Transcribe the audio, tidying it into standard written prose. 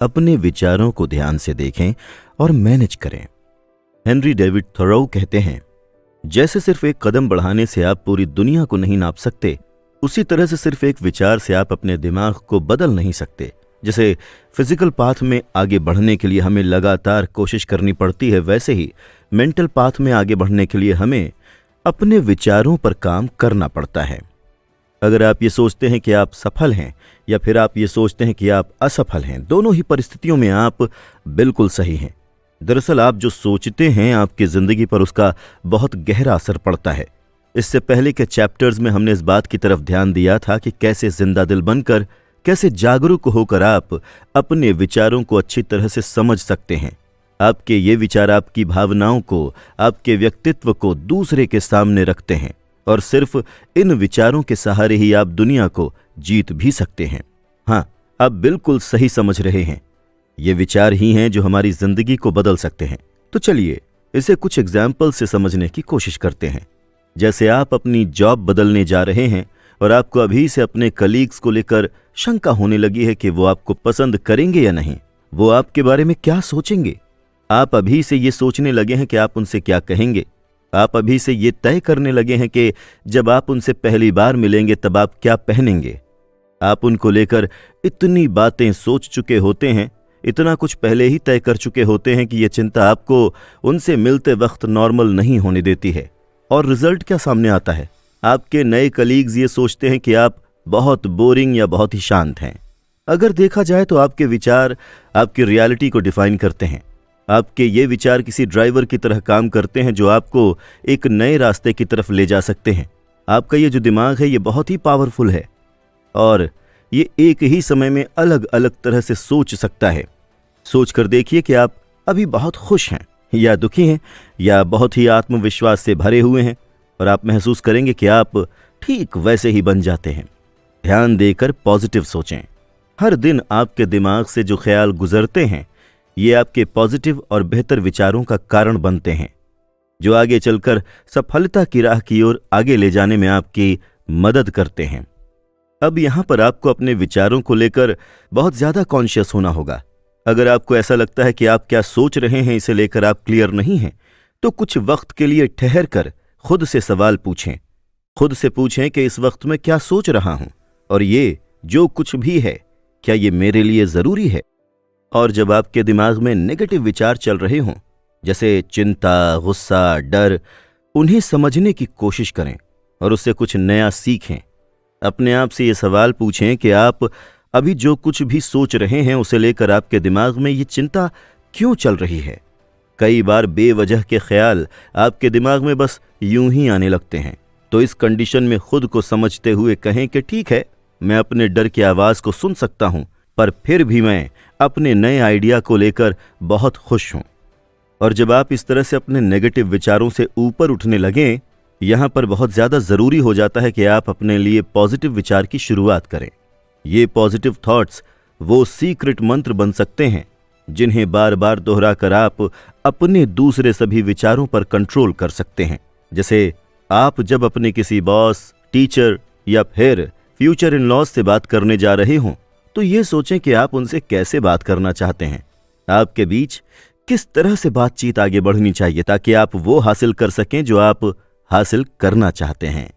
अपने विचारों को ध्यान से देखें और मैनेज करें। हेनरी डेविड थोरो कहते हैं, जैसे सिर्फ एक कदम बढ़ाने से आप पूरी दुनिया को नहीं नाप सकते, उसी तरह से सिर्फ एक विचार से आप अपने दिमाग को बदल नहीं सकते। जैसे फिजिकल पाथ में आगे बढ़ने के लिए हमें लगातार कोशिश करनी पड़ती है, वैसे ही मेंटल पाथ में आगे बढ़ने के लिए हमें अपने विचारों पर काम करना पड़ता है। अगर आप ये सोचते हैं कि आप सफल हैं या फिर आप ये सोचते हैं कि आप असफल हैं, दोनों ही परिस्थितियों में आप बिल्कुल सही हैं। दरअसल आप जो सोचते हैं आपकी जिंदगी पर उसका बहुत गहरा असर पड़ता है। इससे पहले के चैप्टर्स में हमने इस बात की तरफ ध्यान दिया था कि कैसे जिंदा दिल बनकर, कैसे जागरूक होकर आप अपने विचारों को अच्छी तरह से समझ सकते हैं। आपके ये विचार आपकी भावनाओं को, आपके व्यक्तित्व को दूसरे के सामने रखते हैं और सिर्फ इन विचारों के सहारे ही आप दुनिया को जीत भी सकते हैं। हाँ, आप बिल्कुल सही समझ रहे हैं। ये विचार ही हैं जो हमारी जिंदगी को बदल सकते हैं। तो चलिए इसे कुछ एग्जाम्पल से समझने की कोशिश करते हैं। जैसे आप अपनी जॉब बदलने जा रहे हैं और आपको अभी से अपने कलीग्स को लेकर शंका होने लगी है कि वो आपको पसंद करेंगे या नहीं, वो आपके बारे में क्या सोचेंगे। आप अभी से ये सोचने लगे हैं कि आप उनसे क्या कहेंगे। आप अभी से ये तय करने लगे हैं कि जब आप उनसे पहली बार मिलेंगे तब आप क्या पहनेंगे। आप उनको लेकर इतनी बातें सोच चुके होते हैं, इतना कुछ पहले ही तय कर चुके होते हैं कि ये चिंता आपको उनसे मिलते वक्त नॉर्मल नहीं होने देती है। और रिजल्ट क्या सामने आता है? आपके नए कलीग्स ये सोचते हैं कि आप बहुत बोरिंग या बहुत ही शांत हैं। अगर देखा जाए तो आपके विचार आपकी रियलिटी को डिफाइन करते हैं। आपके ये विचार किसी ड्राइवर की तरह काम करते हैं जो आपको एक नए रास्ते की तरफ ले जा सकते हैं। आपका ये जो दिमाग है ये बहुत ही पावरफुल है और ये एक ही समय में अलग अलग तरह से सोच सकता है। सोच कर देखिए कि आप अभी बहुत खुश हैं या दुखी हैं या बहुत ही आत्मविश्वास से भरे हुए हैं और आप महसूस करेंगे कि आप ठीक वैसे ही बन जाते हैं। ध्यान देकर पॉजिटिव सोचें। हर दिन आपके दिमाग से जो ख्याल गुजरते हैं ये आपके पॉजिटिव और बेहतर विचारों का कारण बनते हैं, जो आगे चलकर सफलता की राह की ओर आगे ले जाने में आपकी मदद करते हैं। अब यहां पर आपको अपने विचारों को लेकर बहुत ज्यादा कॉन्शियस होना होगा। अगर आपको ऐसा लगता है कि आप क्या सोच रहे हैं इसे लेकर आप क्लियर नहीं हैं, तो कुछ वक्त के लिए ठहर कर खुद से सवाल पूछें। खुद से पूछें कि इस वक्त मैं क्या सोच रहा हूं और ये जो कुछ भी है क्या ये मेरे लिए जरूरी है। और जब आपके दिमाग में नेगेटिव विचार चल रहे हों, जैसे चिंता, गुस्सा, डर, उन्हें समझने की कोशिश करें और उससे कुछ नया सीखें। अपने आप से ये सवाल पूछें कि आप अभी जो कुछ भी सोच रहे हैं उसे लेकर आपके दिमाग में ये चिंता क्यों चल रही है। कई बार बेवजह के ख्याल आपके दिमाग में बस यूं ही आने लगते हैं। तो इस कंडीशन में खुद को समझते हुए कहें कि ठीक है, मैं अपने डर की आवाज को सुन सकता हूं, पर फिर भी मैं अपने नए आइडिया को लेकर बहुत खुश हूं। और जब आप इस तरह से अपने नेगेटिव विचारों से ऊपर उठने लगें, यहां पर बहुत ज्यादा जरूरी हो जाता है कि आप अपने लिए पॉजिटिव विचार की शुरुआत करें। ये पॉजिटिव थॉट्स वो सीक्रेट मंत्र बन सकते हैं जिन्हें बार बार दोहराकर आप अपने दूसरे सभी विचारों पर कंट्रोल कर सकते हैं। जैसे आप जब अपने किसी बॉस, टीचर या फिर फ्यूचर इन लॉज से बात करने जा रहे हों, तो ये सोचें कि आप उनसे कैसे बात करना चाहते हैं। आपके बीच किस तरह से बातचीत आगे बढ़नी चाहिए ताकि आप वो हासिल कर सकें जो आप हासिल करना चाहते हैं।